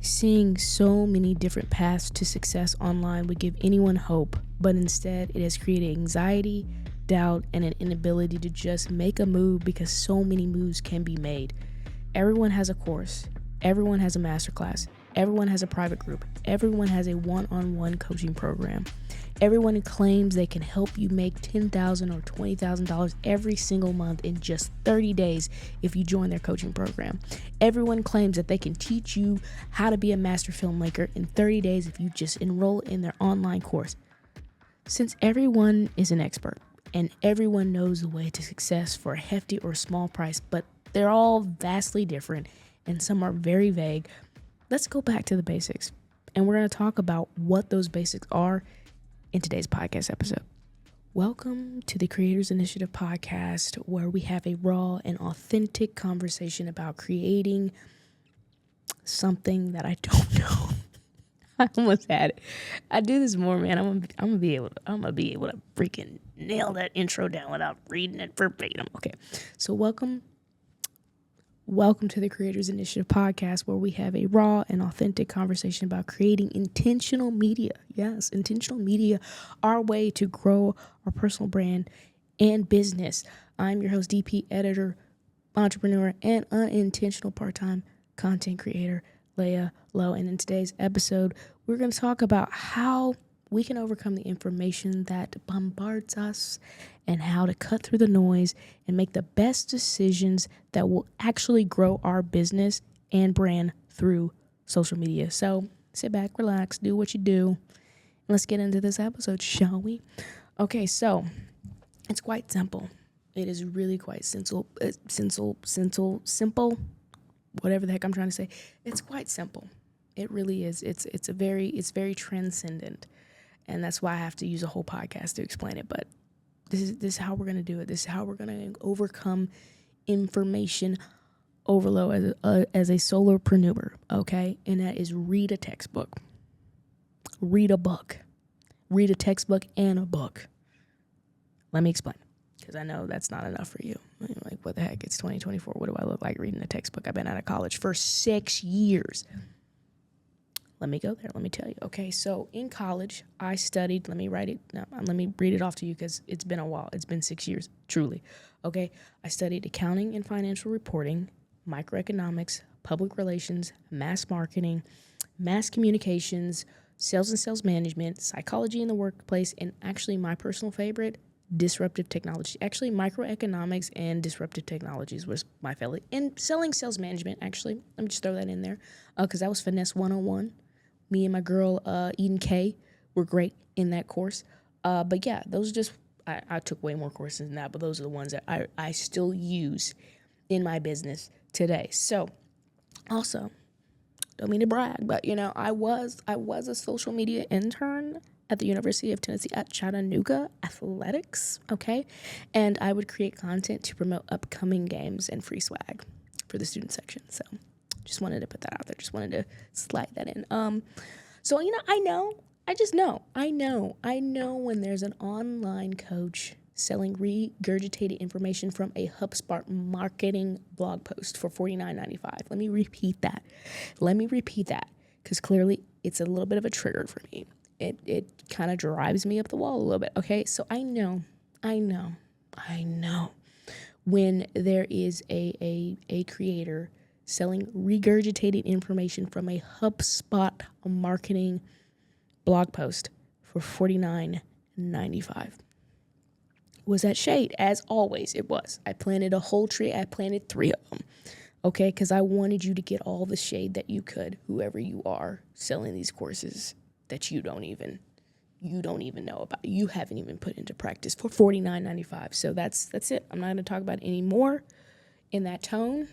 Seeing so many different paths to success online would give anyone hope, but instead it has created anxiety, doubt, and an inability to just make a move because so many moves can be made. Everyone has a course, everyone has a masterclass, everyone has a private group, everyone has a one-on-one coaching program. Everyone claims they can help you make $10,000 or $20,000 every single month in just 30 days if you join their coaching program. Everyone claims that they can teach you how to be a master filmmaker in 30 days if you just enroll in their online course. Since everyone is an expert and everyone knows the way to success for a hefty or small price, but they're all vastly different and some are very vague, let's go back to the basics. And we're going to talk about what those basics are in today's podcast episode. Welcome to the Creators Initiative podcast, where we have a raw and authentic conversation about creating something that I don't know. I almost had it. I do this more, man. I'm gonna be able to freaking nail that intro down without reading it verbatim. Okay, so welcome to the Creators Initiative podcast, where we have a raw and authentic conversation about creating intentional media. Yes, intentional media, our way to grow our personal brand and business. I'm your host, DP, editor, entrepreneur, and unintentional part-time content creator, Leah Lowe. And in today's episode, we're going to talk about how we can overcome the information that bombards us and how to cut through the noise and make the best decisions that will actually grow our business and brand through social media. So sit back, relax, do what you do. And let's get into this episode, shall we? Okay, so it's quite simple. It is really quite simple, whatever the heck I'm trying to say. It's quite simple. It really is. It's very transcendent. And that's why I have to use a whole podcast to explain it. But this is how we're going to do it. This is how we're going to overcome information overload as a solopreneur, okay? And that is read a textbook. Read a book. Read a textbook and a book. Let me explain, because I know that's not enough for you. Like, what the heck? It's 2024. What do I look like reading a textbook? I've been out of college for 6 years. Let me go there. Let me tell you. Okay, so in college, I studied. Let me read it off to you because it's been a while. It's been 6 years, truly. Okay, I studied accounting and financial reporting, microeconomics, public relations, mass marketing, mass communications, sales and sales management, psychology in the workplace, and actually my personal favorite, disruptive technology. Actually, microeconomics and disruptive technologies was my favorite. And sales management, actually. Let me just throw that in there because that was Finesse 101. Me and my girl, Eden K, were great in that course. But yeah, those are just, I took way more courses than that, but those are the ones that I still use in my business today. So also, don't mean to brag, but I was a social media intern at the University of Tennessee at Chattanooga Athletics, okay? And I would create content to promote upcoming games and free swag for the student section. So just wanted to put that out there. Just wanted to slide that in. So, I know when there's an online coach selling regurgitated information from a HubSpot marketing blog post for $49.95. Let me repeat that because clearly it's a little bit of a trigger for me. It kind of drives me up the wall a little bit. Okay, so I know when there is a creator selling regurgitated information from a HubSpot marketing blog post for $49.95. Was that shade? As always, it was. I planted a whole tree. I planted 3 of them. Okay, because I wanted you to get all the shade that you could, whoever you are selling these courses that you don't even know about. You haven't even put into practice for $49.95. So that's it. I'm not going to talk about it anymore in that tone.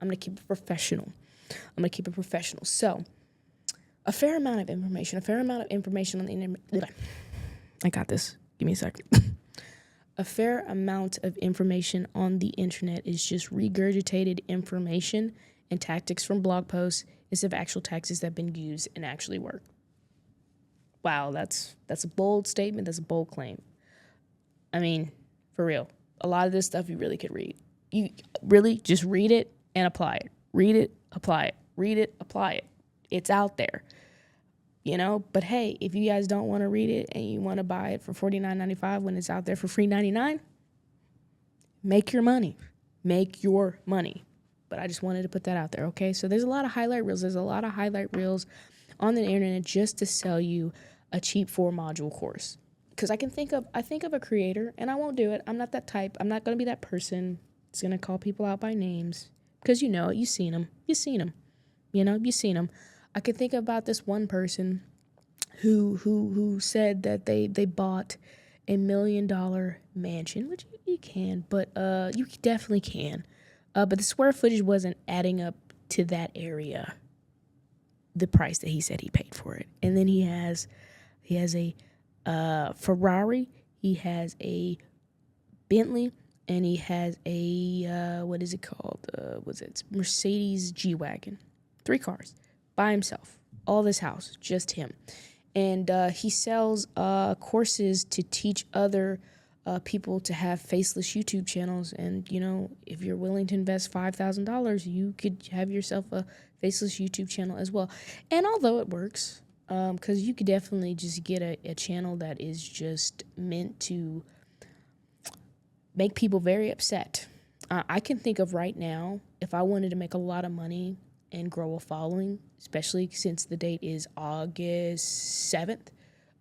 I'm going to keep it professional. So a fair amount of information on the internet. I got this. Give me a second. A fair amount of information on the internet is just regurgitated information and tactics from blog posts instead of actual tactics that have been used and actually work. Wow, that's a bold statement. That's a bold claim. I mean, for real. A lot of this stuff you really could read. You really just read it and apply it. Read it, apply it. Read it, apply it. It's out there, But hey, if you guys don't want to read it and you want to buy it for $49.95 when it's out there for free $99, make your money. Make your money. But I just wanted to put that out there, okay? So there's a lot of highlight reels. There's a lot of highlight reels on the internet just to sell you a cheap 4-module course. Because I think of a creator, and I won't do it. I'm not that type. I'm not going to be that person that's going to call people out by names. Because you've seen them. You've seen them. I can think about this one person who said that they bought $1 million mansion, which you can, but you definitely can. But the square footage wasn't adding up to that area, the price that he said he paid for it. And then he has a Ferrari, he has a Bentley, and he has a what is it called? Mercedes G-Wagon. 3 cars by himself. All this house, just him. And he sells courses to teach other people to have faceless YouTube channels. And, if you're willing to invest $5,000, you could have yourself a faceless YouTube channel as well. And although it works, because you could definitely just get a channel that is just meant to make people very upset. I can think of right now, if I wanted to make a lot of money and grow a following, especially since the date is August 7th,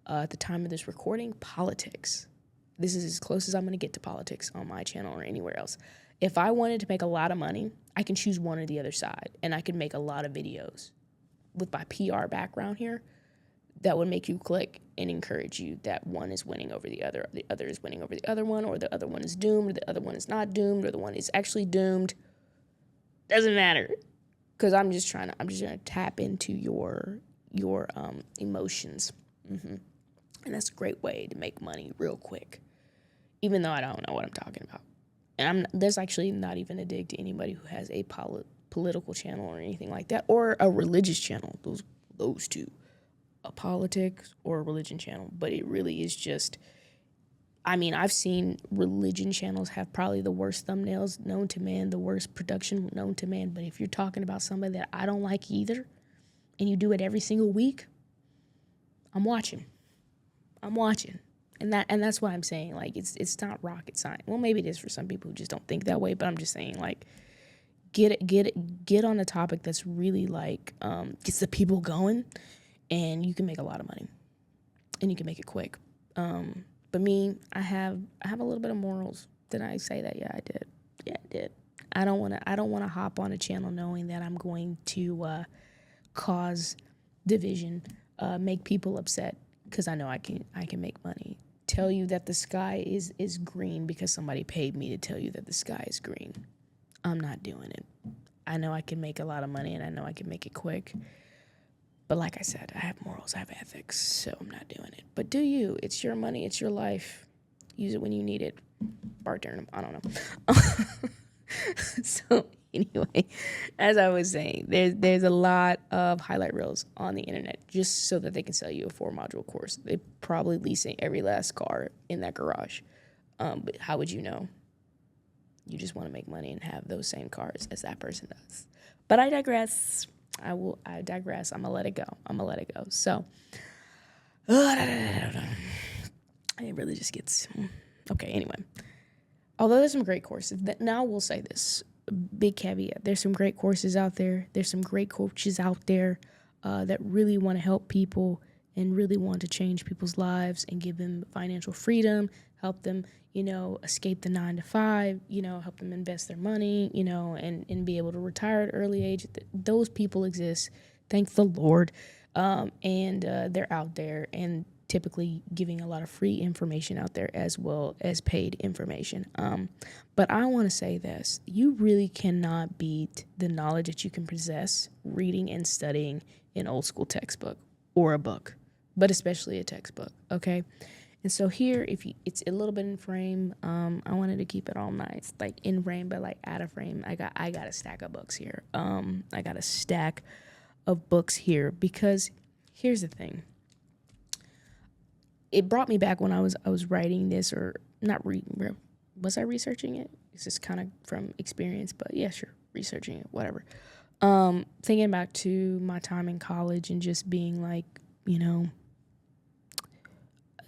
at the time of this recording, politics. This is as close as I'm going to get to politics on my channel or anywhere else. If I wanted to make a lot of money, I can choose one or the other side, and I can make a lot of videos with my PR background here that would make you click and encourage you that one is winning over the other is winning over the other one, or the other one is doomed, or the other one is not doomed, or the one is actually doomed. Doesn't matter, because I'm just trying to tap into your emotions, and that's a great way to make money real quick. Even though I don't know what I'm talking about, and there's actually not even a dig to anybody who has a political channel or anything like that, or a religious channel. Those two. A politics or a religion channel, but it really is just, I've seen religion channels have probably the worst thumbnails known to man, the worst production known to man, but if you're talking about somebody that I don't like either, and you do it every single week, I'm watching, and that's what I'm saying, like, it's not rocket science. Well, maybe it is for some people who just don't think that way, but I'm just saying, like, get on a topic that's really, like, gets the people going, and you can make a lot of money, and you can make it quick. But me, I have a little bit of morals. Did I say that? Yeah, I did. Yeah, I did. I don't want to hop on a channel knowing that I'm going to cause division, make people upset, because I know I can make money. Tell you that the sky is green because somebody paid me to tell you that the sky is green. I'm not doing it. I know I can make a lot of money, and I know I can make it quick. But like I said, I have morals, I have ethics, so I'm not doing it. But do you? It's your money, it's your life. Use it when you need it. Bartender, I don't know. So anyway, as I was saying, there's a lot of highlight reels on the internet just so that they can sell you a 4-module course. They probably leasing every last car in that garage. But how would you know? You just want to make money and have those same cars as that person does. But I digress. I digress. I'm going to let it go. So, it really just gets, okay, anyway. Although there's some great courses, now we'll say this, big caveat, there's some great courses out there. There's some great coaches out there that really want to help people and really want to change people's lives and give them financial freedom, help them, escape the 9-to-5, help them invest their money, and be able to retire at an early age. Those people exist, thank the Lord, and they're out there and typically giving a lot of free information out there as well as paid information. But I want to say this, you really cannot beat the knowledge that you can possess reading and studying an old school textbook or a book, but especially a textbook, okay? And so here, it's a little bit in frame. I wanted to keep it all nice, like in frame, but like out of frame. I got a stack of books here. I got a stack of books here because here's the thing. It brought me back when I was writing this, or not reading. Was I researching it? It's just kind of from experience, but yeah, sure, researching it, whatever. Thinking back to my time in college and just being like, you know,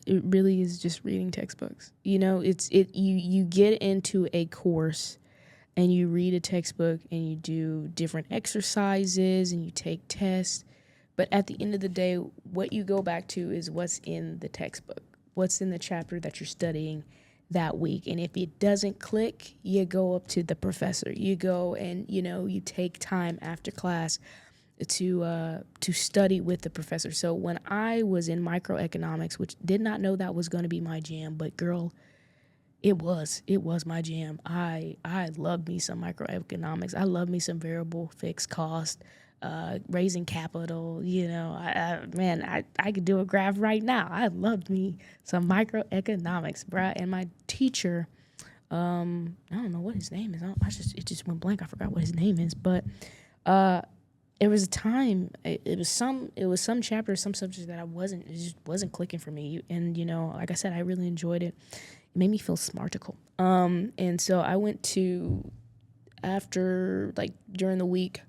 it really is just reading textbooks. You know, you get into a course and you read a textbook and you do different exercises and you take tests. But at the end of the day, what you go back to is what's in the textbook, what's in the chapter that you're studying that week. And if it doesn't click, you go up to the professor. You go and, you know, you take time after class to study with the professor. So when I was in microeconomics, which did not know that was going to be my jam, but girl, it was my jam. I love me some microeconomics. I love me some variable fixed cost, raising capital. You know, I could do a graph right now. I loved me some microeconomics, bruh. And my teacher, I don't know what his name is. It just went blank. I forgot what his name is. But it was a time. It was some chapter, some subject that it just wasn't clicking for me. And you know, like I said, I really enjoyed it. It made me feel smartical. And so I went to after like during the week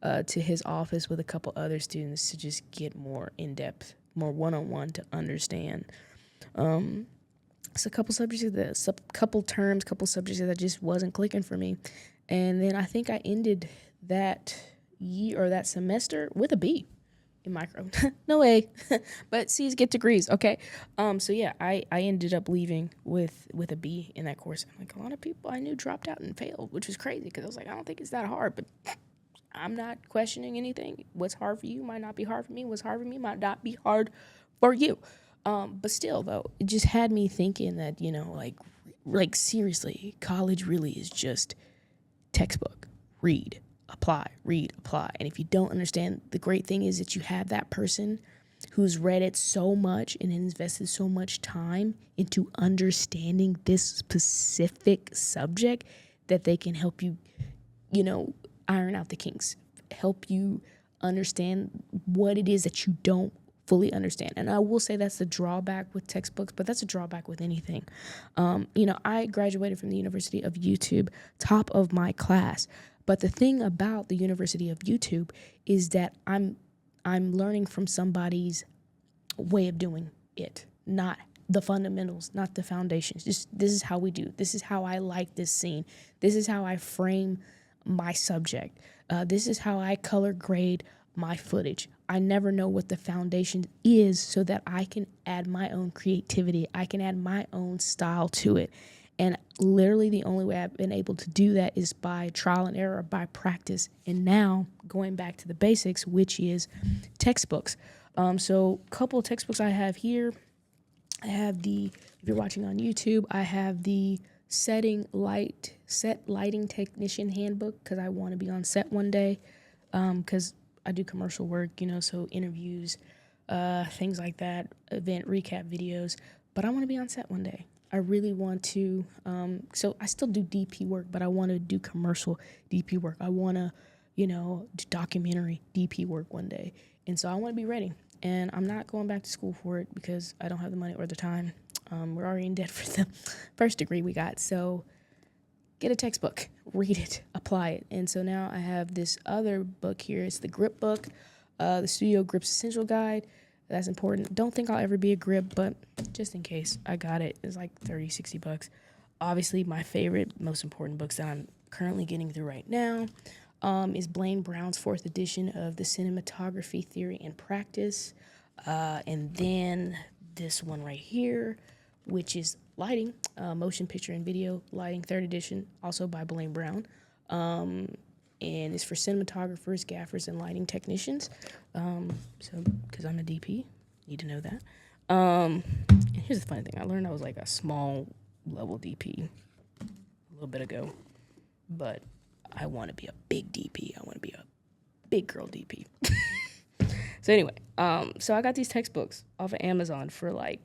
to his office with a couple other students to just get more in depth, more one on one to understand. So a couple subjects couple terms, couple subjects that just wasn't clicking for me, and then I think I ended that year or that semester with a B in micro. No way. But C's get degrees, okay? So yeah, I ended up leaving with a B in that course. I'm like, a lot of people I knew dropped out and failed, which was crazy because I was like, I don't think it's that hard, but I'm not questioning anything. What's hard for you might not be hard for me. What's hard for me might not be hard for you. But still though, it just had me thinking that, you know, like seriously, college really is just textbook, read, apply, read, apply. And if you don't understand, the great thing is that you have that person who's read it so much and invested so much time into understanding this specific subject that they can help you, you know, iron out the kinks, help you understand what it is that you don't fully understand. And I will say that's the drawback with textbooks, but that's a drawback with anything. You know, I graduated from the University of YouTube, top of my class. But the thing about the University of YouTube is that I'm learning from somebody's way of doing it, not the fundamentals, not the foundations. Just this is how we do. This is how I like this scene. This is how I frame my subject. This is how I color grade my footage. I never know what the foundation is so that I can add my own creativity. I can add my own style to it. And literally the only way I've been able to do that is by trial and error, by practice. And now going back to the basics, which is textbooks. So a couple of textbooks I have here. I have if you're watching on YouTube, I have the set lighting technician handbook because I want to be on set one day. Because I do commercial work, you know, so interviews, things like that, event recap videos. But I want to be on set one day. I really want to. So I still do DP work, but I want to do commercial DP work. I want to, you know, do documentary DP work one day. And so I want to be ready. And I'm not going back to school for it because I don't have the money or the time. We're already in debt for the first degree we got. So get a textbook, read it, apply it. And so now I have this other book here. It's the grip book, the Studio Grips Essential Guide. That's important. Don't think I'll ever be a grip, but just in case, I got it. It's like $30-$60. Obviously, my favorite, most important books that I'm currently getting through right now is Blaine Brown's 4th edition of the Cinematography Theory and Practice. And then this one right here, which is Lighting, Motion Picture and Video Lighting, 3rd edition, also by Blaine Brown. And it's for cinematographers, gaffers, and lighting technicians. So, because I'm a DP, need to know that. And here's the funny thing. I learned I was like a small level DP a little bit ago. But I want to be a big DP. I want to be a big girl DP. So anyway, so I got these textbooks off of Amazon for like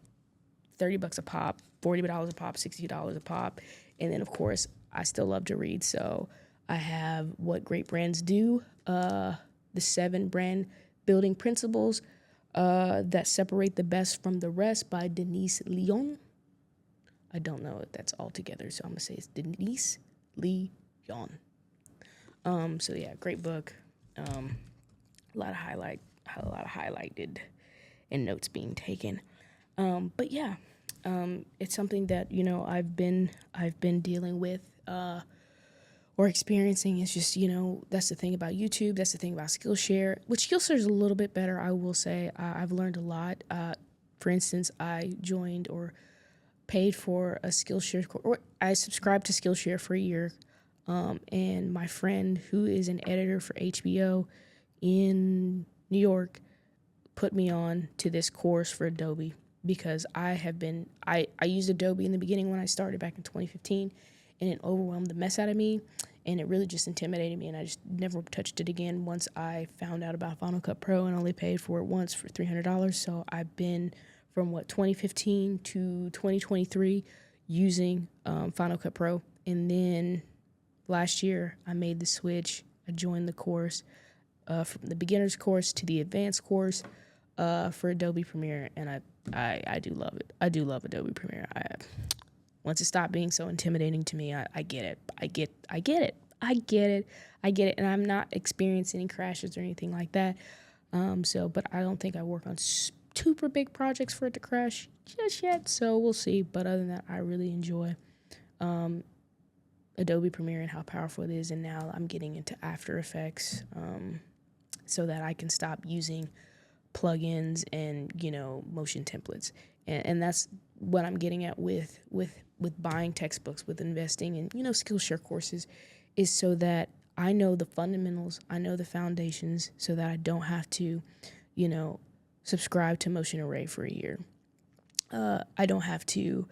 $30 a pop, $40 a pop, $60 a pop. And then, of course, I still love to read. So I have What Great Brands Do, the 7 brand building principles that separate the best from the rest by Denise Lyon. I don't know if that's all together, so I'm going to say it's Denise Lyon. So yeah, great book. A lot of highlighted and notes being taken. But yeah, it's something that I've been dealing with or experiencing. It's just that's the thing about YouTube. That's the thing about Skillshare. Which Skillshare is a little bit better, I will say. I've learned a lot. For instance, I joined or paid for a Skillshare, or I subscribed to Skillshare for a year. And my friend, who is an editor for HBO in New York, put me on to this course for Adobe because I used Adobe in the beginning when I started back in 2015, and it overwhelmed the mess out of me, and it really just intimidated me, and I just never touched it again once I found out about Final Cut Pro and only paid for it once for $300. So I've been from 2015 to 2023 using Final Cut Pro, and then last year I made the switch. I joined the course from the beginner's course to the advanced course for Adobe Premiere, and I do love it. I do love Adobe Premiere. Once it stopped being so intimidating to me, I get it. I get it, and I'm not experiencing any crashes or anything like that. But I don't think I work on super big projects for it to crash just yet. So we'll see. But other than that, I really enjoy Adobe Premiere and how powerful it is. And now I'm getting into After Effects, so that I can stop using plugins and motion templates, and that's what I'm getting at with buying textbooks, with investing in Skillshare courses, is so that I know the fundamentals, I know the foundations, so that I don't have to subscribe to Motion Array for a year. I don't have to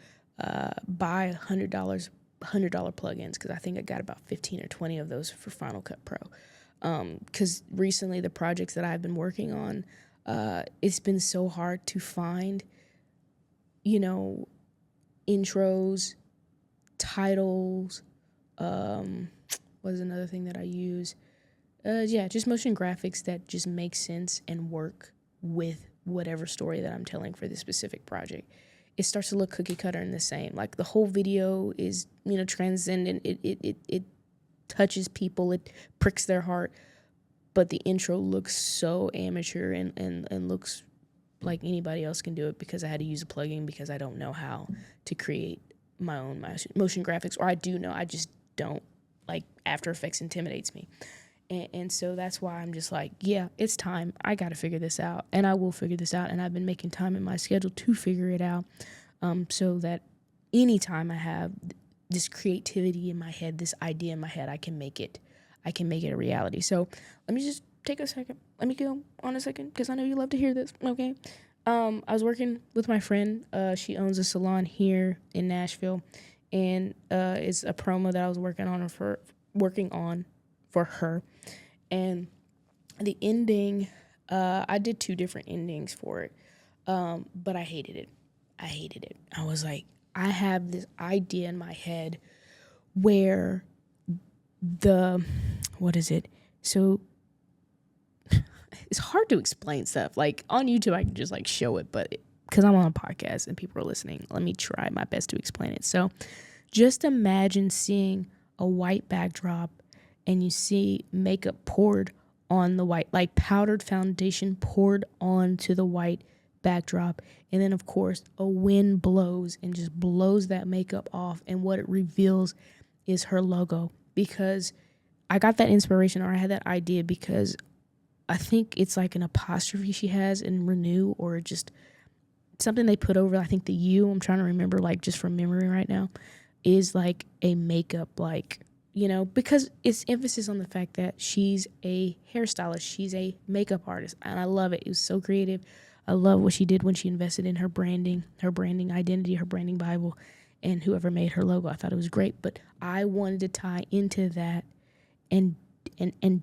buy $100 plugins, because I think I got about 15 or 20 of those for Final Cut Pro. Because recently the projects that I've been working on, it's been so hard to find, intros, titles, what is another thing that I use? Just motion graphics that just make sense and work with whatever story that I'm telling for this specific project. It starts to look cookie cutter and the same. Like the whole video is, transcendent. It touches people, it pricks their heart, but the intro looks so amateur and looks like anybody else can do it, because I had to use a plugin, because I don't know how to create my own motion graphics, or I do know, I just don't. Like, After Effects intimidates me. And so that's why I'm just like, yeah, it's time. I got to figure this out, and I will figure this out, and I've been making time in my schedule to figure it out, so that anytime I have this creativity in my head, this idea in my head, I can make it a reality. So let me just take a second. Let me go on a second, because I know you love to hear this, okay? I was working with my friend. She owns a salon here in Nashville, and it's a promo that I was working on for her. And the ending, I did 2 different endings for it, but I hated it. I was like, I have this idea in my head where so it's hard to explain stuff. Like, on YouTube, I can just show it, but because I'm on a podcast and people are listening, let me try my best to explain it. So just imagine seeing a white backdrop, and you see makeup poured on the white, like powdered foundation poured onto the white backdrop. And then, of course, a wind blows and just blows that makeup off. And what it reveals is her logo. Because I got that inspiration, or I had that idea, because I think it's like an apostrophe she has in Renew, or just something they put over, I think the U, I'm trying to remember, just from memory right now, is like a makeup, because it's emphasis on the fact that she's a hairstylist, she's a makeup artist, and I love it. It was so creative. I love what she did when she invested in her branding identity, her branding Bible, and whoever made her logo. I thought it was great, but I wanted to tie into that and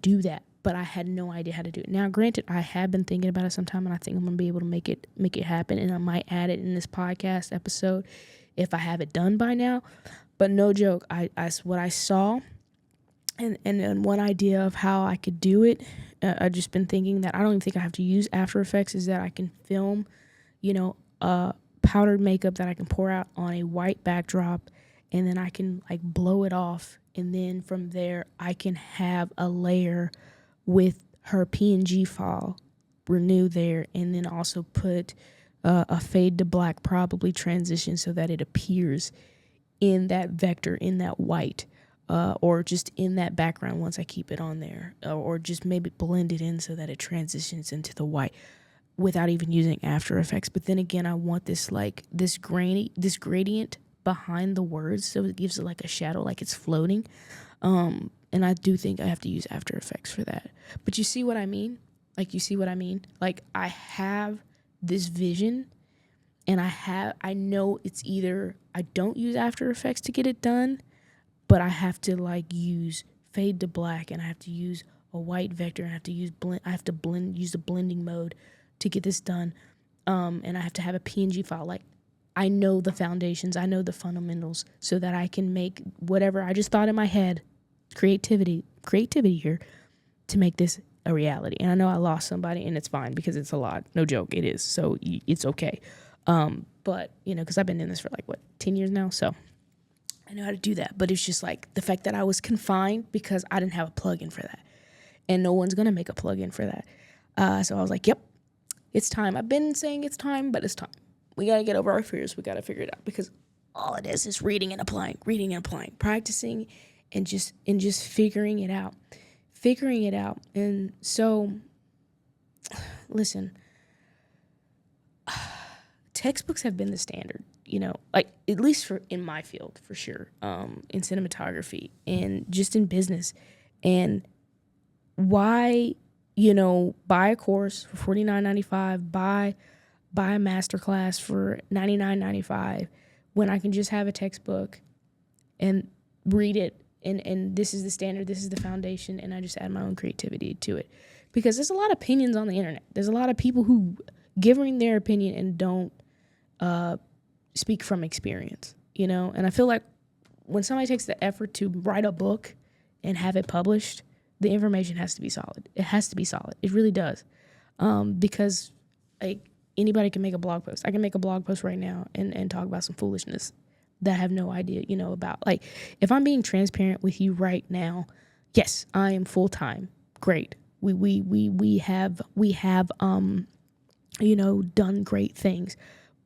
do that, but I had no idea how to do it. Now, granted, I have been thinking about it sometime, and I think I'm gonna be able to make it happen, and I might add it in this podcast episode if I have it done by now. But no joke, I what I saw and one idea of how I could do it, I've just been thinking that I don't even think I have to use After Effects, is that I can film, powdered makeup that I can pour out on a white backdrop, and then I can blow it off, and then from there I can have a layer with her PNG file, renew there, and then also put a fade to black, probably transition so that it appears in that vector, in that white, or just in that background once I keep it on there, or just maybe blend it in so that it transitions into the white without even using After Effects. But then again, I want this gradient behind the words, so it gives it like a shadow, like it's floating. And I do think I have to use After Effects for that. But you see what I mean? Like, you see what I mean? Like, I have this vision, and I know it's either I don't use After Effects to get it done, but I have to like use fade to black, and I have to use a white vector, and I have to use use the blending mode to get this done. And I have to have a PNG file. Like, I know the foundations, I know the fundamentals, so that I can make whatever I just thought in my head, creativity here, to make this a reality. And I know I lost somebody, and it's fine because it's a lot. No joke, it is. So it's okay. But, because I've been in this for 10 years now. So I know how to do that. But it's just like the fact that I was confined because I didn't have a plugin for that. And no one's going to make a plugin for that. So I was like, yep, it's time. I've been saying it's time, but it's time. We got to get over our fears. We got to figure it out, because all it is reading and applying, practicing, and just figuring it out. And so, listen, textbooks have been the standard, at least in my field, for sure, in cinematography and just in business. And why, buy a course for $49.95, buy a masterclass for $99.95 when I can just have a textbook and read it, and this is the standard, this is the foundation, and I just add my own creativity to it. Because there's a lot of opinions on the internet. There's a lot of people who giving their opinion and don't speak from experience, And I feel like when somebody takes the effort to write a book and have it published, the information has to be solid. It has to be solid. It really does. Because anybody can make a blog post. I can make a blog post right now and talk about some foolishness that I have no idea, about. Like, if I'm being transparent with you right now, yes, I am full-time. Great. We have done great things,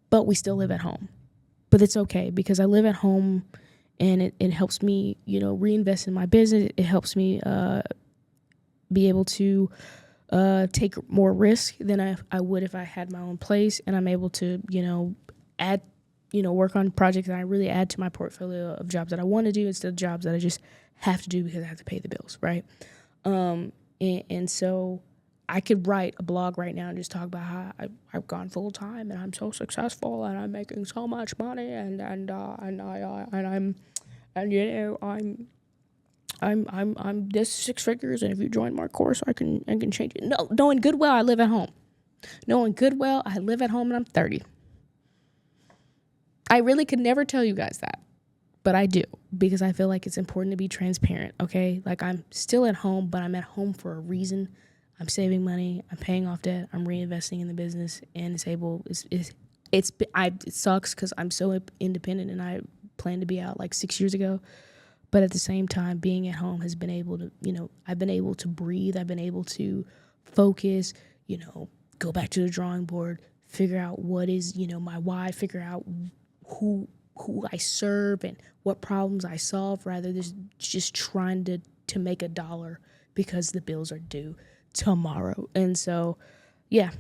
but we still live at home. But it's okay, because I live at home, and it helps me, reinvest in my business. It helps me be able to take more risk than I would if I had my own place, and I'm able to, add, work on projects that I really add to my portfolio of jobs that I want to do instead of jobs that I just have to do because I have to pay the bills, right? And so I could write a blog right now and just talk about how I've gone full time and I'm so successful and I'm making so much money I'm this 6 figures, and if you join my course, I can change it. No, knowing good well I live at home. Knowing good well I live at home and I'm 30. I really could never tell you guys that, but I do, because I feel like it's important to be transparent, okay? Like, I'm still at home, but I'm at home for a reason. I'm saving money, I'm paying off debt, I'm reinvesting in the business, and it sucks because I'm so independent, and I planned to be out 6 years ago. But at the same time, being at home has been able to, I've been able to breathe. I've been able to focus, go back to the drawing board, figure out what is, my why, figure out who I serve and what problems I solve, rather than just trying to make a dollar because the bills are due tomorrow. And so, yeah,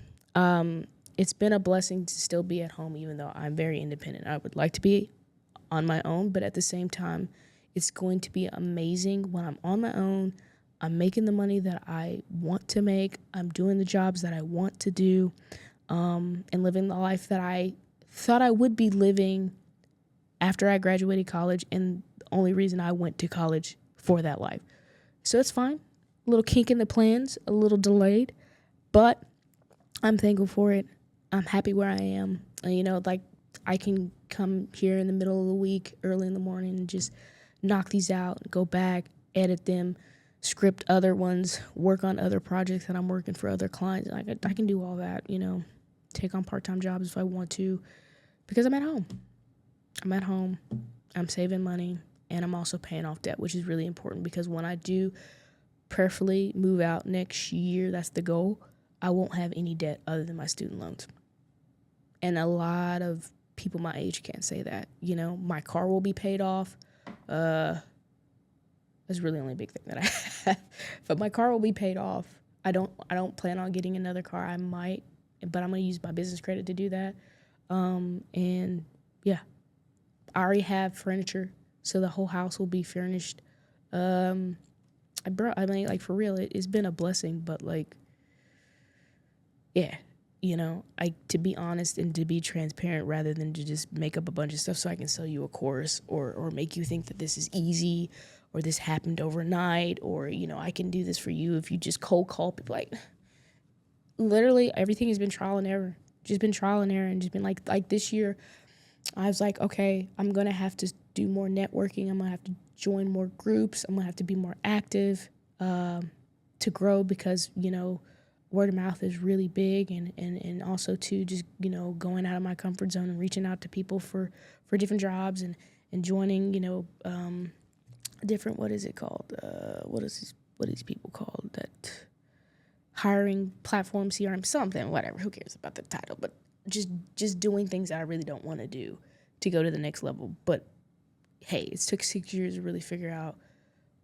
it's been a blessing to still be at home, even though I'm very independent. I would like to be on my own, but at the same time, it's going to be amazing when I'm on my own. I'm making the money that I want to make. I'm doing the jobs that I want to do, and living the life that I thought I would be living after I graduated college, and the only reason I went to college for that life. So it's fine. A little kink in the plans, a little delayed, but I'm thankful for it. I'm happy where I am. I can come here in the middle of the week, early in the morning, and just knock these out, go back, edit them, script other ones, work on other projects that I'm working for other clients. I can do all that, take on part-time jobs if I want to, because I'm at home. I'm saving money, and I'm also paying off debt, which is really important, because when I do preferably move out next year. That's the goal. I won't have any debt other than my student loans. And a lot of people my age can't say that. You know, my car will be paid off. That's really the only big thing that I have. But my car will be paid off. I don't plan on getting another car. I might, but I'm gonna use my business credit to do that. And yeah, I already have furniture, so the whole house will be furnished. I mean, like, for real, it's been a blessing, but like, yeah, you know, to be honest and to be transparent rather than to just make up a bunch of stuff so I can sell you a course or make you think that this is easy or this happened overnight or, you know, I can do this for you if you just cold call people. Like, literally everything has been trial and error. Just been trial and error, and just been like this year, I was like, okay, I'm going to have to do more networking. I'm going to have to join more groups. I'm going to have to be more active to grow because, you know, word of mouth is really big. And also, too, just, you know, going out of my comfort zone and reaching out to people for different jobs and joining, you know, different, what is it called? What are these people called? That hiring platform, CRM, something, whatever. Who cares about the title? But just doing things that I really don't want to do to go to the next level. But hey, it took 6 years to really figure out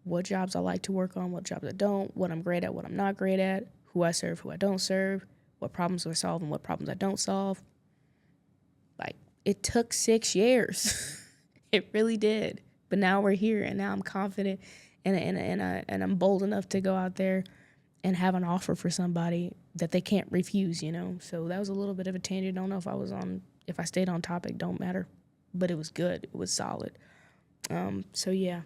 what jobs I like to work on, what jobs I don't, what I'm great at, what I'm not great at, who I serve, who I don't serve, what problems I solve and what problems I don't solve. Like, it took 6 years. It really did. But now we're here, and now I'm confident, and I'm bold enough to go out there and have an offer for somebody that they can't refuse, you know? So that was a little bit of a tangent. I don't know if I stayed on topic, don't matter. But it was good. It was solid. So yeah,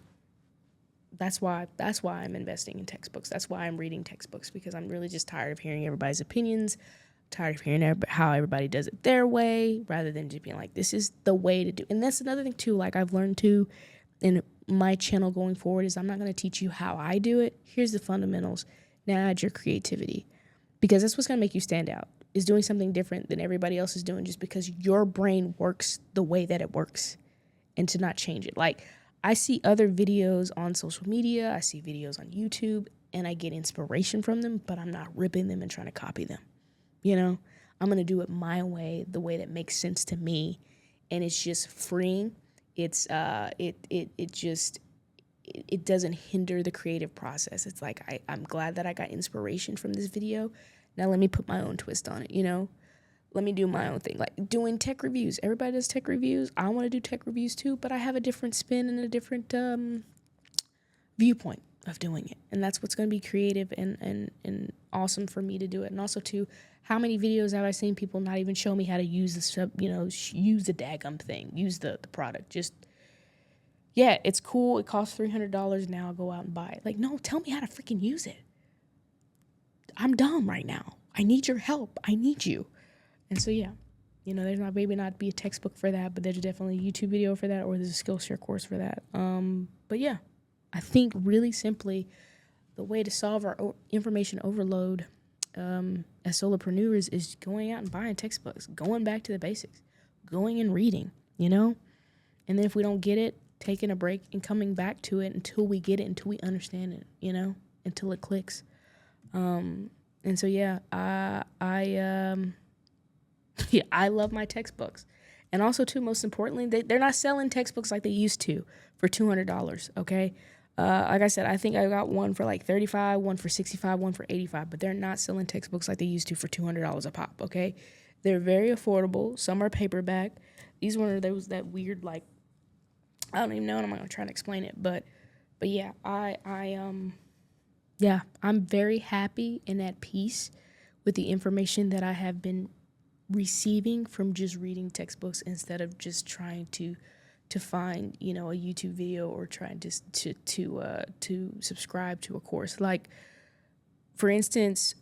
that's why I'm investing in textbooks. That's why I'm reading textbooks, because I'm really just tired of hearing everybody's opinions, tired of hearing how everybody does it their way, rather than just being like, this is the way to do. And that's another thing too, like I've learned too in my channel going forward, is I'm not going to teach you how I do it. Here's the fundamentals. Now add your creativity, because that's what's going to make you stand out, is doing something different than everybody else is doing just because your brain works the way that it works, and to not change it. Like, I see other videos on social media, I see videos on YouTube, and I get inspiration from them, but I'm not ripping them and trying to copy them. You know, I'm going to do it my way, the way that makes sense to me. And it's just freeing. It's, it doesn't hinder the creative process. It's like, I'm glad that I got inspiration from this video. Now let me put my own twist on it, you know? Let me do my own thing. Like doing tech reviews. Everybody does tech reviews. I want to do tech reviews too, but I have a different spin and a different viewpoint of doing it. And that's what's going to be creative and awesome for me to do it. And also too, how many videos have I seen people not even show me how to use the stuff, you know, use the daggum thing, use the product. Just, yeah, it's cool. It costs $300. Now I'll go out and buy it. Like, no, tell me how to freaking use it. I'm dumb right now. I need your help. I need you. And so, yeah, you know, there's maybe not be a textbook for that, but there's definitely a YouTube video for that, or there's a Skillshare course for that. But yeah, I think really simply the way to solve our information overload as solopreneurs is going out and buying textbooks, going back to the basics, going and reading, you know? And then if we don't get it, taking a break and coming back to it until we get it, until we understand it, you know, until it clicks. And so, yeah, yeah, I love my textbooks. And also, too, most importantly, they're not selling textbooks like they used to for $200, okay? Like I said, I think I got one for like $35, one for $65, one for $85, but they're not selling textbooks like they used to for $200 a pop, okay? They're very affordable. Some are paperback. These ones, there was that weird, like, I don't even know, and I'm not going to try to explain it, but yeah, yeah, I'm very happy and at peace with the information that I have been receiving from just reading textbooks instead of just trying to find, you know, a YouTube video or trying to subscribe to a course. Like, for instance,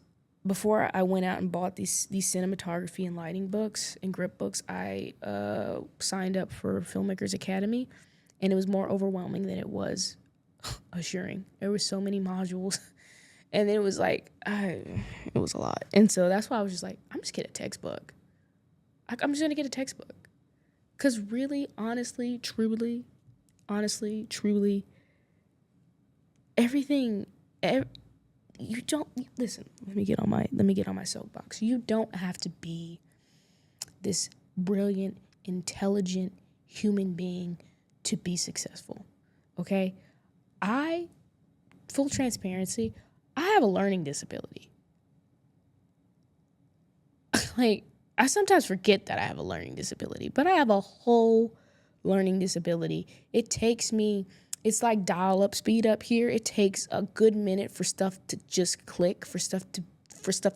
before I went out and bought these cinematography and lighting books and grip books, I signed up for Filmmakers Academy, and it was more overwhelming than it was assuring. There were so many modules, and it was like, it was a lot. And so that's why I was just like, I'm just get a textbook. I'm just going to get a textbook. Because really, honestly, truly, everything, you don't listen. Let me get on my soapbox. You don't have to be this brilliant, intelligent human being to be successful. Okay? Full transparency, I have a learning disability. Like, I sometimes forget that I have a learning disability, but I have a whole learning disability. It's like dial up, speed up here. It takes a good minute for stuff to just click, for stuff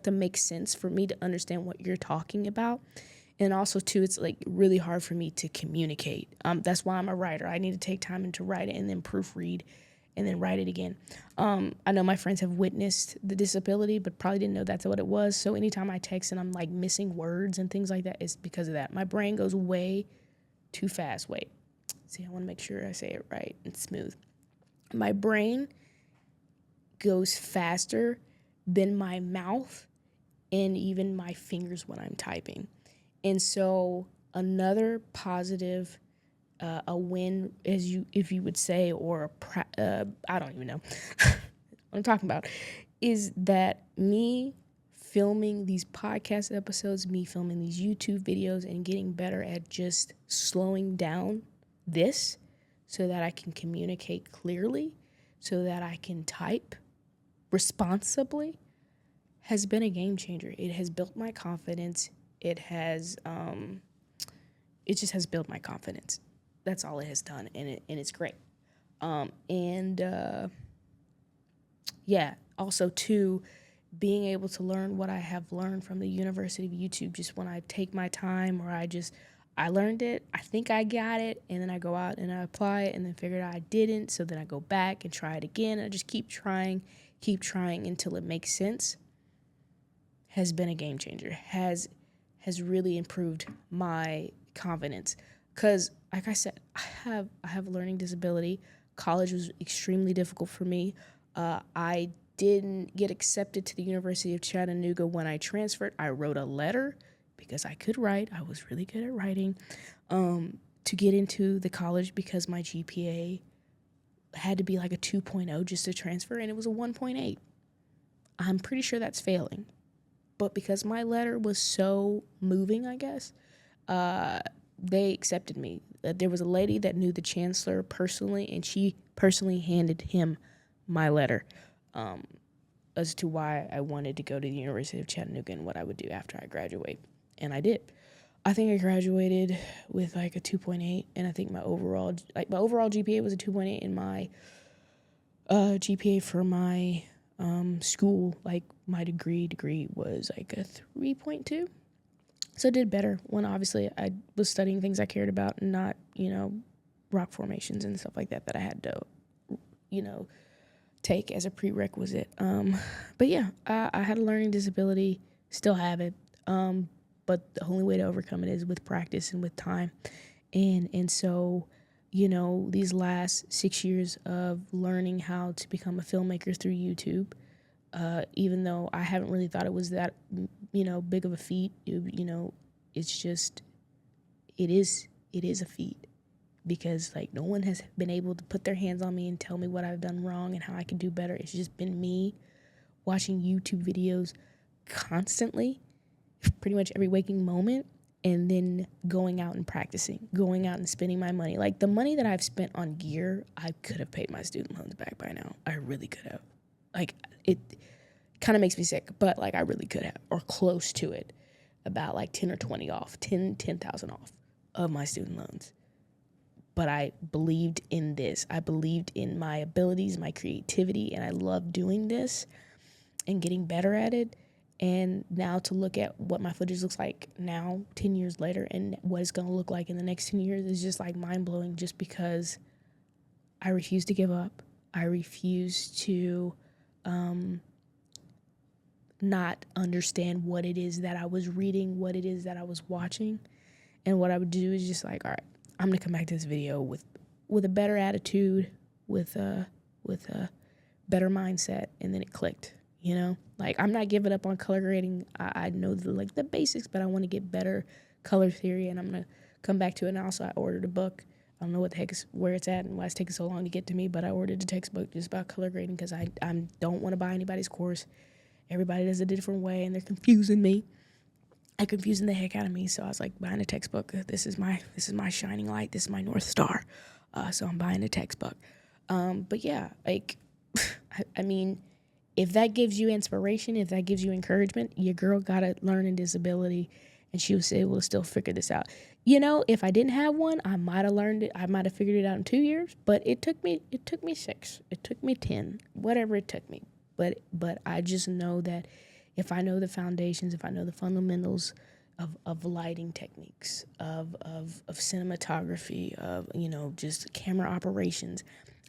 to make sense, for me to understand what you're talking about. And also too, it's like really hard for me to communicate. That's why I'm a writer. I need to take time to write it and then proofread and then write it again. I know my friends have witnessed the disability, but probably didn't know that's what it was. So anytime I text and I'm like missing words and things like that, it's because of that. My brain goes way too fast. Wait, see, I want to make sure I say it right and smooth. My brain goes faster than my mouth and even my fingers when I'm typing. And so another positive, a win, if you would say, or I don't even know what I'm talking about, is that me filming these podcast episodes, me filming these YouTube videos, and getting better at just slowing down this so that I can communicate clearly, so that I can type responsibly, has been a game changer. It has built my confidence. It just has built my confidence. That's all it has done, and it's great. Also too, being able to learn what I have learned from the University of YouTube, just when I take my time, or I learned it, I think I got it, and then I go out and I apply it, and then figure out I didn't, so then I go back and try it again, and I just keep trying until it makes sense, has been a game changer, has really improved my confidence. Because, like I said, I have a learning disability. College was extremely difficult for me. I didn't get accepted to the University of Chattanooga when I transferred. I wrote a letter because I could write. I was really good at writing, to get into the college, because my GPA had to be like a 2.0 just to transfer, and it was a 1.8. I'm pretty sure that's failing. But because my letter was so moving, I guess, they accepted me. There was a lady that knew the chancellor personally, and she personally handed him my letter as to why I wanted to go to the University of Chattanooga and what I would do after I graduate. And I did. I think I graduated with like a 2.8, and I think my overall GPA was a 2.8, and my GPA for my school, like my degree was like a 3.2. So I did better when obviously I was studying things I cared about, and not, rock formations and stuff like that I had to, take as a prerequisite. But yeah, I had a learning disability, still have it. But the only way to overcome it is with practice and with time. And so, these last 6 years of learning how to become a filmmaker through YouTube, even though I haven't really thought it was that, big of a feat, it's just, it is a feat, because like no one has been able to put their hands on me and tell me what I've done wrong and how I can do better. It's just been me watching YouTube videos constantly, pretty much every waking moment, and then going out and practicing, going out and spending my money. Like the money that I've spent on gear, I could have paid my student loans back by now. I really could have. Like, it kind of makes me sick, but like I really could have, or close to it, about like 10 or 20 off, 10,000 off of my student loans. But I believed in this. I believed in my abilities, my creativity, and I love doing this and getting better at it. And now to look at what my footage looks like now, 10 years later, and what it's going to look like in the next 10 years is just like mind-blowing, just because I refuse to give up. I refuse to not understand what it is that I was reading, what it is that I was watching. And what I would do is just like, all right, I'm going to come back to this video with a better attitude, with a better mindset. And then it clicked, Like, I'm not giving up on color grading. I know the basics, but I want to get better color theory, and I'm going to come back to it. And also, I ordered a book. I don't know what the heck is where it's at and why it's taking so long to get to me, but I ordered the textbook just about color grading because I don't want to buy anybody's course. Everybody does it a different way, and they're confusing me. They're confusing the heck out of me. So I was like, buying a textbook. This is my shining light. This is my North Star. So I'm buying a textbook. But yeah, like, I mean, if that gives you inspiration, if that gives you encouragement, your girl got a learning disability, and she was able to still figure this out. You know, if I didn't have one, I might have learned it. I might have figured it out in 2 years, but it took me 6. It took me 10, whatever it took me. But I just know that if I know the foundations, if I know the fundamentals of lighting techniques, of cinematography, of, you know, just camera operations,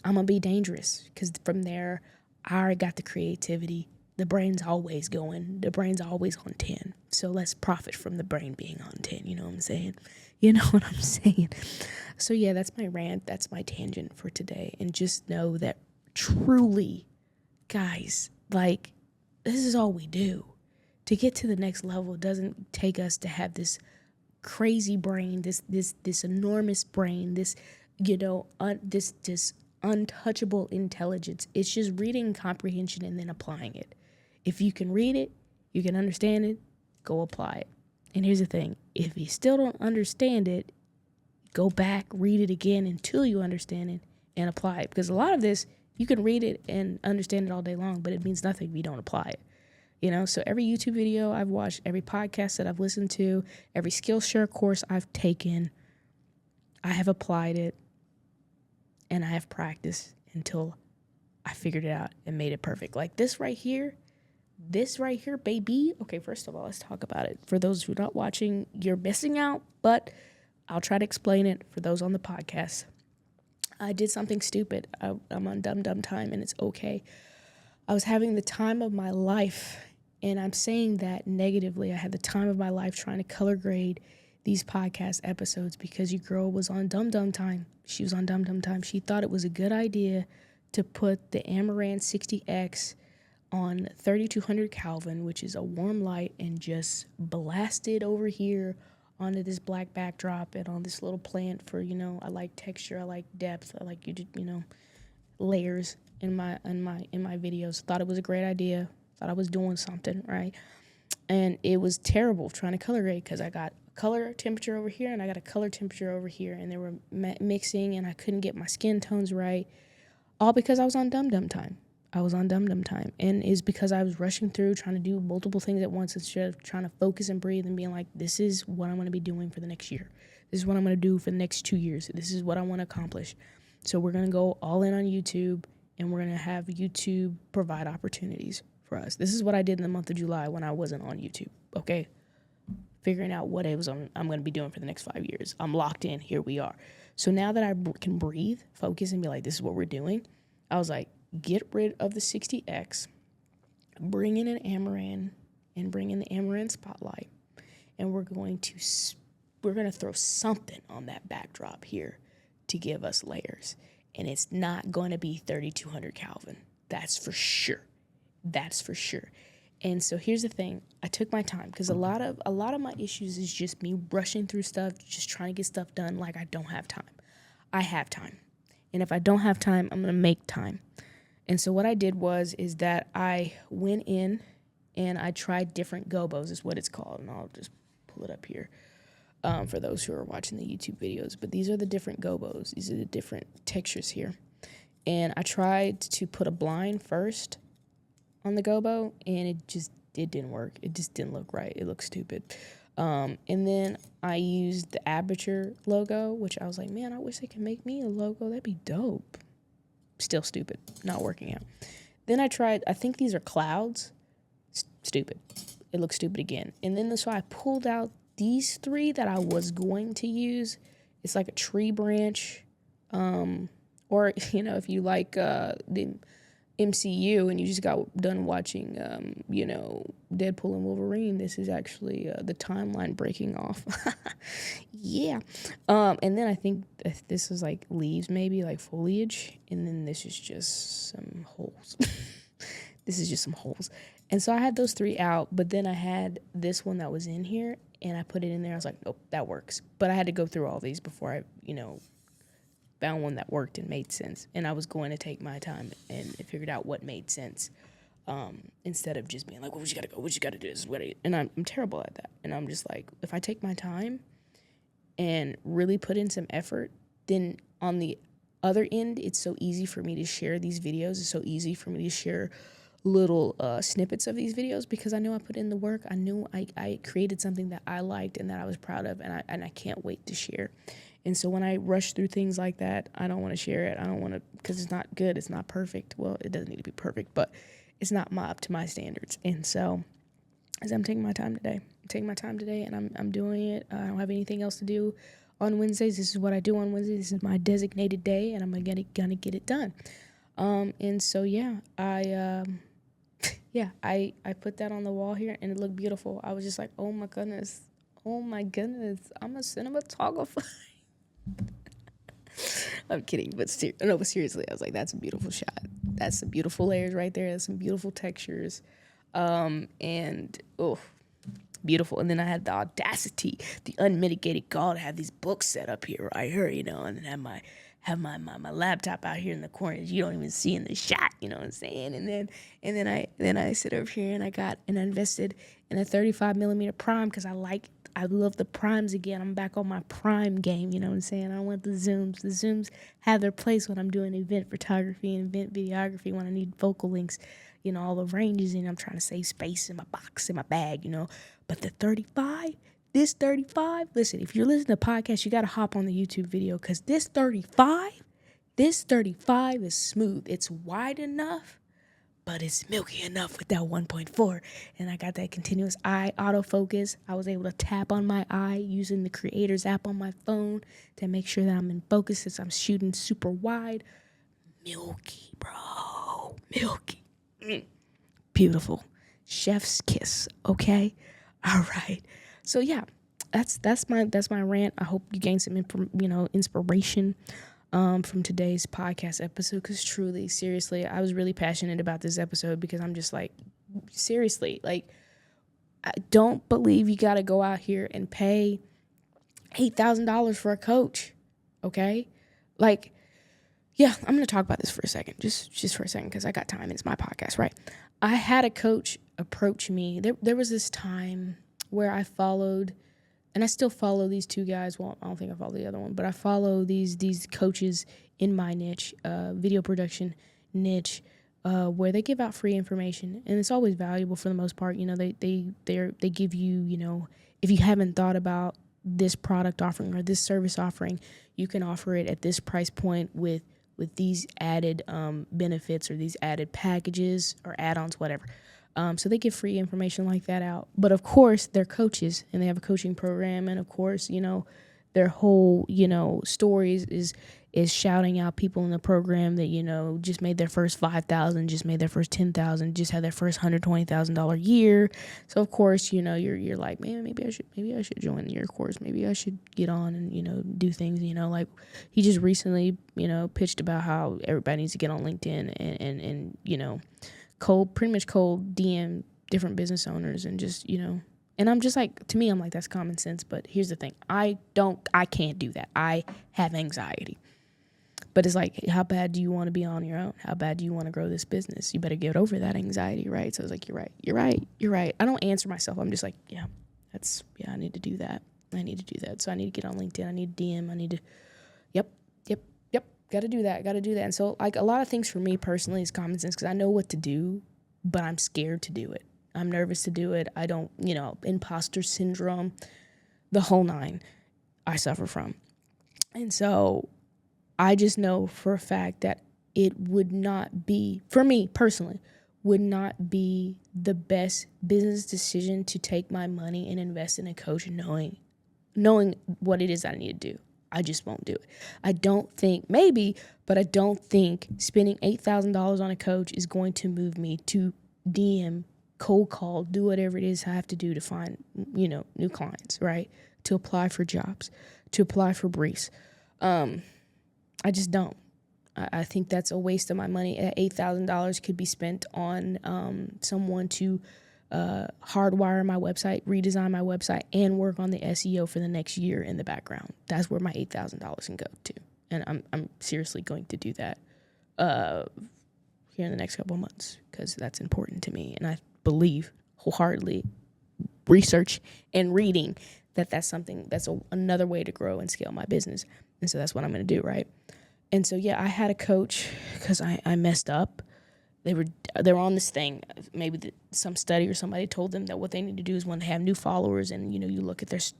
I'm going to be dangerous, because from there, I already got the creativity. The brain's always going. The brain's always on 10. So let's profit from the brain being on 10. You know what I'm saying? You know what I'm saying? So yeah, that's my rant. That's my tangent for today. And just know that truly, guys, like, this is all we do. To get to the next level doesn't take us to have this crazy brain, this enormous brain, this, you know, this untouchable intelligence. It's just reading comprehension and then applying it. If you can read it, you can understand it, go apply it. And here's the thing, if you still don't understand it, go back, read it again until you understand it and apply it. Because a lot of this, you can read it and understand it all day long, but it means nothing if you don't apply it. You know, so every YouTube video I've watched, every podcast that I've listened to, every Skillshare course I've taken, I have applied it and I have practiced until I figured it out and made it perfect. Like this right here, baby. Okay, first of all, let's talk about it. For those who are not watching, you're missing out, but I'll try to explain it for those on the podcast. I did something stupid. I'm on dumb time, and it's okay. I was having the time of my life, and I'm saying that negatively. I had the time of my life trying to color grade these podcast episodes because your girl was on dumb time. She was on dumb time. She thought it was a good idea to put the Amaranth 60X on 3200 Kelvin, which is a warm light, and just blast it over here onto this black backdrop and on this little plant for, you know, I like texture, I like depth, I like, you know, layers in my videos. Thought it was a great idea. Thought I was doing something, right? And it was terrible trying to color grade because I got a color temperature over here and I got a color temperature over here, and they were mixing and I couldn't get my skin tones right, all because I was on dumb time. I was on dumb time, and it's because I was rushing through trying to do multiple things at once instead of trying to focus and breathe and being like, this is what I'm going to be doing for the next year. This is what I'm going to do for the next 2 years. This is what I want to accomplish. So we're going to go all in on YouTube, and we're going to have YouTube provide opportunities for us. This is what I did in the month of July when I wasn't on YouTube, okay? Figuring out what it was I'm going to be doing for the next 5 years. I'm locked in. Here we are. So now that I can breathe, focus, and be like, this is what we're doing, I was like, get rid of the 60X, bring in an Amaranth, and bring in the Amaranth spotlight, and we're going to throw something on that backdrop here to give us layers. And it's not going to be 3200 Kelvin. That's for sure. And so here's the thing. I took my time because a lot of my issues is just me rushing through stuff, just trying to get stuff done like I don't have time. I have time. And if I don't have time, I'm going to make time. And so what I did is that I went in and I tried different gobos, is what it's called. And I'll just pull it up here for those who are watching the YouTube videos. But these are the different gobos. These are the different textures here. And I tried to put a blind first on the gobo, and it didn't work. It just didn't look right. It looked stupid. And then I used the aperture logo, which I was like, man, I wish they could make me a logo. That'd be dope. Still stupid. Not working out. Then I tried, I think these are clouds. Stupid. It looks stupid again. And then so I pulled out these 3 that I was going to use. It's like a tree branch. Or, you know, if you like the MCU and you just got done watching, you know, Deadpool and Wolverine, this is actually the timeline breaking off. Yeah. And then I think this is like leaves, maybe like foliage. And then this is just some holes. This is just some holes. And so I had those 3 out, but then I had this one that was in here and I put it in there. I was like, nope, that works. But I had to go through all these before I, you know, found one that worked and made sense. And I was going to take my time and figured out what made sense. Instead of just being like, well, you gotta go, what you gotta do, this is what and I'm terrible at that. And I'm just like, if I take my time and really put in some effort, then on the other end, it's so easy for me to share these videos. It's so easy for me to share little snippets of these videos because I know I put in the work. I knew I created something that I liked and that I was proud of, and I can't wait to share. And so when I rush through things like that, I don't want to share it. I don't want to, because it's not good. It's not perfect. Well, it doesn't need to be perfect, but it's not up to my standards. And so as I'm taking my time today, and I'm doing it. I don't have anything else to do on Wednesdays. This is what I do on Wednesdays. This is my designated day, and I'm gonna get it done. And so I put that on the wall here, and it looked beautiful. I was just like, oh my goodness, I'm a cinematographer. I'm kidding, but seriously, I was like, that's a beautiful shot. That's some beautiful layers right there. That's some beautiful textures. Beautiful. And then I had the audacity, the unmitigated gall to have these books set up here right here, and then have my laptop out here in the corner that you don't even see in the shot, you know what I'm saying? And then I sit over here and I invested in a 35 millimeter prime because I love the primes again. I'm back on my prime game, you know what I'm saying? I want the zooms. The zooms have their place when I'm doing event photography and event videography, when I need focal lengths, all the ranges, and I'm trying to save space in my box, in my bag, But the 35, listen, if you're listening to podcasts, you got to hop on the YouTube video because this 35 is smooth. It's wide enough, but it's milky enough with that 1.4. And I got that continuous eye autofocus. I was able to tap on my eye using the Creators app on my phone to make sure that I'm in focus since I'm shooting super wide. Milky, bro. Milky. Beautiful. Chef's kiss, okay? All right. So yeah, that's my rant. I hope you gained some inspiration from today's podcast episode, because truly, seriously, I was really passionate about this episode because I'm just like, seriously, like, I don't believe you got to go out here and pay $8,000 for a coach, okay? Like, yeah, I'm going to talk about this for a second, just for a second, because I got time. It's my podcast, right? I had a coach approach me. There was this time where I followed, and I still follow these two guys. Well, I don't think I follow the other one, but I follow these coaches in my niche, video production niche, where they give out free information, and it's always valuable for the most part. They give you, if you haven't thought about this product offering or this service offering, you can offer it at this price point with these added benefits or these added packages or add-ons, whatever. So they give free information like that out. But of course, they're coaches and they have a coaching program. And of course, their whole, stories is shouting out people in the program that, just made their first $5,000, just made their first $10,000, just had their first $120,000 year. So of course, you're like, man, maybe I should join your course. Maybe I should get on and, do things, like he just recently, pitched about how everybody needs to get on LinkedIn and pretty much cold DM different business owners and just, and I'm just like, to me, I'm like, that's common sense. But here's the thing. I can't do that. I have anxiety. But it's like, how bad do you want to be on your own? How bad do you want to grow this business? You better get over that anxiety, right? So I was like, you're right. I don't answer myself. I'm just like, I need to do that. So I need to get on LinkedIn. I need to DM. I need to, yep. Got to do that. And so like a lot of things for me personally is common sense because I know what to do, but I'm scared to do it. I'm nervous to do it. I don't, imposter syndrome, the whole nine I suffer from. And so I just know for a fact that it would not be, for me personally, would not be the best business decision to take my money and invest in a coach knowing what it is that I need to do. I just won't do it. I don't think, maybe, but I don't think spending $8,000 on a coach is going to move me to DM, cold call, do whatever it is I have to do to find, new clients, right? To apply for jobs, to apply for briefs. I just don't. I think that's a waste of my money. $8,000 could be spent on someone to hardwire my website, redesign my website, and work on the SEO for the next year in the background. That's where my $8,000 can go to. And I'm seriously going to do that here in the next couple of months, because that's important to me. And I believe wholeheartedly, research and reading, that's something that's another way to grow and scale my business. And so that's what I'm going to do, right? And so, yeah, I had a coach because I messed up. They were on this thing. Maybe some study or somebody told them that what they need to do is when they have new followers, and you look at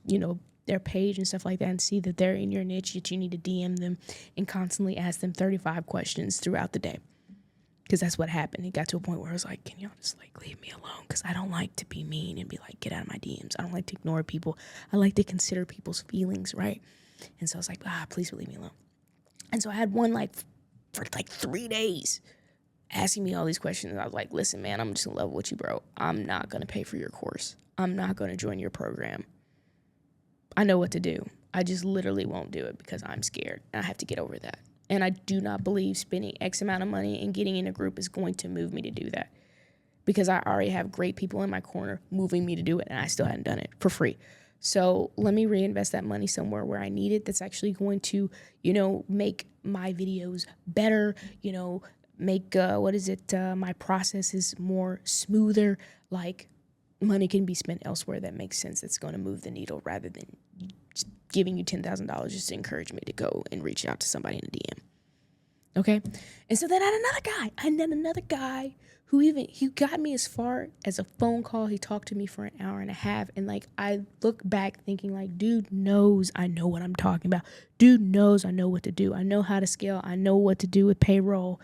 their page and stuff like that, and see that they're in your niche, that you need to DM them and constantly ask them 35 questions throughout the day. Because that's what happened. It got to a point where I was like, can y'all just leave me alone? Because I don't like to be mean and be like, get out of my DMs. I don't like to ignore people. I like to consider people's feelings, right? And so I was like, please leave me alone. And so I had one for 3 days asking me all these questions. And I was like, listen, man, I'm just in love with you, bro. I'm not going to pay for your course. I'm not going to join your program. I know what to do. I just literally won't do it because I'm scared. And I have to get over that. And I do not believe spending X amount of money and getting in a group is going to move me to do that, because I already have great people in my corner moving me to do it, and I still hadn't done it for free. So let me reinvest that money somewhere where I need it, that's actually going to, make my videos better, make, my processes more smoother. Like, money can be spent elsewhere that makes sense, that's going to move the needle, rather than just giving you $10,000 just to encourage me to go and reach out to somebody in a DM. Okay? And so then I had another guy who got me as far as a phone call. He talked to me for an hour and a half. And I look back thinking dude knows I know what I'm talking about. Dude knows I know what to do. I know how to scale. I know what to do with payroll.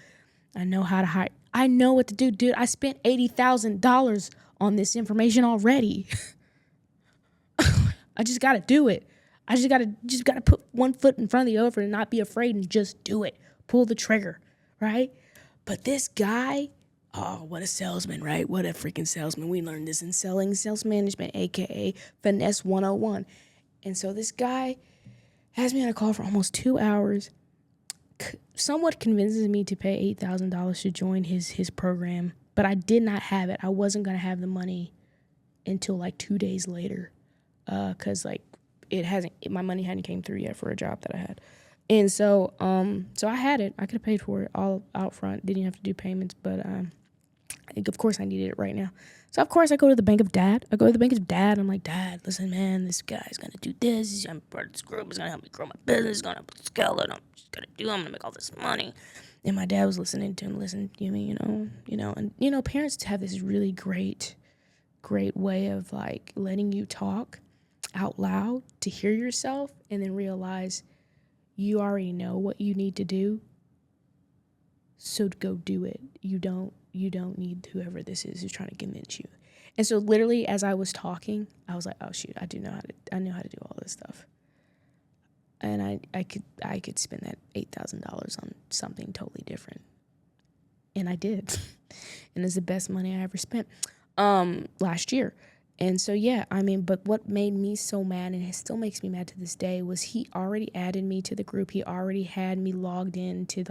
I know how to hire. I know what to do. Dude, I spent $80,000 on this information already. I just got to do it. I just got to put one foot in front of the other and not be afraid and just do it. Pull the trigger, right? But this guy, oh, what a salesman, right? What a freaking salesman. We learned this in sales management, aka Finesse 101. And so this guy has me on a call for almost 2 hours, somewhat convinces me to pay $8,000 to join his program, but I did not have it. I wasn't going to have the money until 2 days later, because my money hadn't came through yet for a job that I had. And so I had it. I could have paid for it all out front. Didn't have to do payments, but of course I needed it right now. So of course I go to the Bank of Dad. I'm like, Dad, listen, man, this guy's gonna do this. I'm part of this group. He's gonna help me grow my business. He's gonna scale it. I'm gonna make all this money. And my dad was listening to him, and parents have this really great way of letting you talk out loud to hear yourself, and then realize you already know what you need to do, so to go do it. You don't need whoever this is who's trying to convince you. And so literally as I was talking, I was like, oh shoot, I know how to do all this stuff. And I could spend that $8,000 on something totally different. And I did. And it's the best money I ever spent last year. And so, yeah, but what made me so mad, and it still makes me mad to this day, was he already added me to the group. He already had me logged in to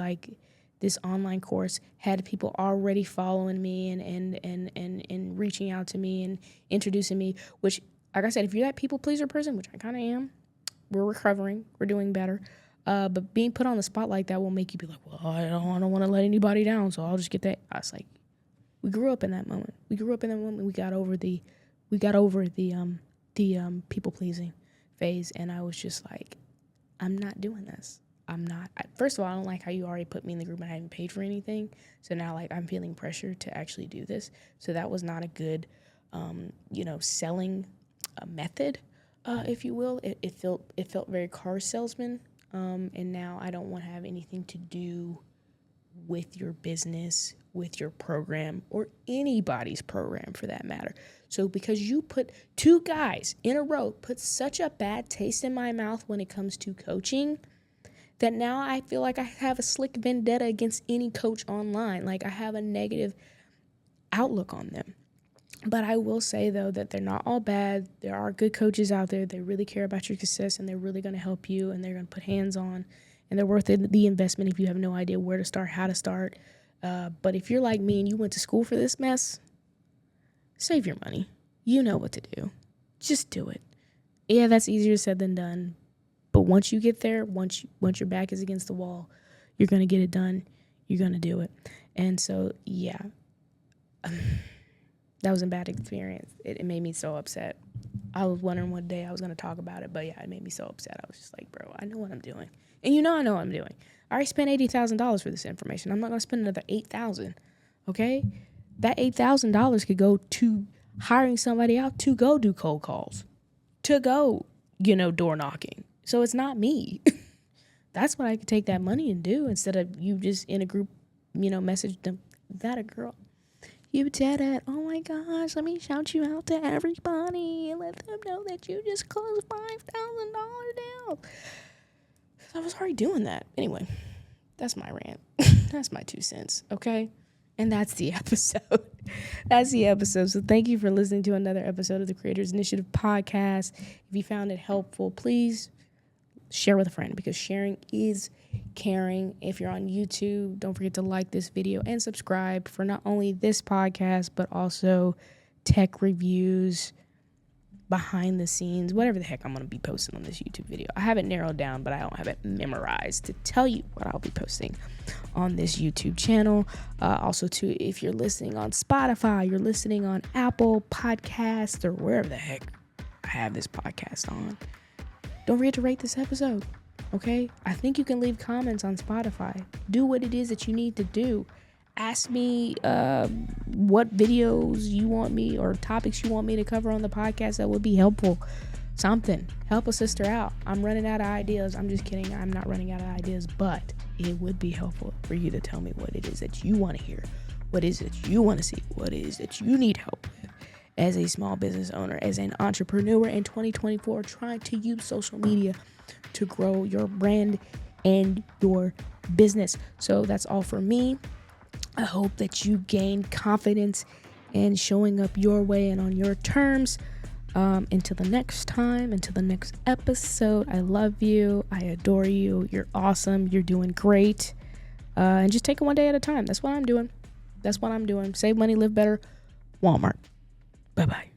this online course, had people already following me and reaching out to me and introducing me, which, like I said, if you're that people pleaser person, which I kind of am, we're recovering, we're doing better. But being put on the spot like that will make you be like, well, I don't want to let anybody down, so I'll just get that. I was like, we grew up in that moment. We got over the people pleasing phase, and I was just like, I'm not doing this. First of all, I don't like how you already put me in the group and I haven't paid for anything. So now I'm feeling pressure to actually do this. So that was not a good, selling method, if you will. It felt very car salesman. And now I don't want to have anything to do with your business, with your program, or anybody's program for that matter. So because you put 2 guys in a row, put such a bad taste in my mouth when it comes to coaching, that now I feel like I have a slick vendetta against any coach online. I have a negative outlook on them. But I will say, though, that they're not all bad. There are good coaches out there. They really care about your success, and they're really going to help you, and they're going to put hands on, and they're worth the investment if you have no idea where to start, how to start. But if you're like me and you went to school for this mess, save your money. You know what to do. Just do it. Yeah, that's easier said than done. But once you get there, once your back is against the wall, you're going to get it done. You're going to do it. And so, yeah, that was a bad experience. It made me so upset. I was wondering what day I was going to talk about it, but yeah, it made me so upset. I was just like, bro, I know what I'm doing. And I know what I'm doing. I already spent $80,000 for this information. I'm not going to spend another $8,000. Okay? That $8,000 could go to hiring somebody out to go do cold calls, to go, door knocking. So it's not me. That's what I could take that money and do instead of you just in a group, message them. That a girl. You did it. Oh my gosh, let me shout you out to everybody and let them know that you just closed $5,000 down. I was already doing that. Anyway, that's my rant. That's my 2 cents, okay? And that's the episode. That's the episode. So thank you for listening to another episode of the Creators Initiative podcast. If you found it helpful, please share with a friend because sharing is caring. If you're on YouTube, don't forget to like this video and subscribe for not only this podcast, but also tech reviews, behind the scenes, whatever the heck I'm going to be posting on this YouTube video. I have it narrowed down, but I don't have it memorized to tell you what I'll be posting on this YouTube channel. Also, too, if you're listening on Spotify, you're listening on Apple Podcasts, or wherever the heck I have this podcast on, don't forget to rate this episode, okay? I think you can leave comments on Spotify. Do what it is that you need to do. Ask me what videos you want me or topics you want me to cover on the podcast that would be helpful. Something. Help a sister out. I'm running out of ideas. I'm just kidding. I'm not running out of ideas, but it would be helpful for you to tell me what it is that you want to hear, what is it that you want to see, what it is that you need help with as a small business owner, as an entrepreneur in 2024, trying to use social media to grow your brand and your business. So that's all for me. I hope that you gain confidence in showing up your way and on your terms. Until the next time, until the next episode, I love you. I adore you. You're awesome. You're doing great. And just take it one day at a time. That's what I'm doing. Save money, live better. Walmart. Bye-bye.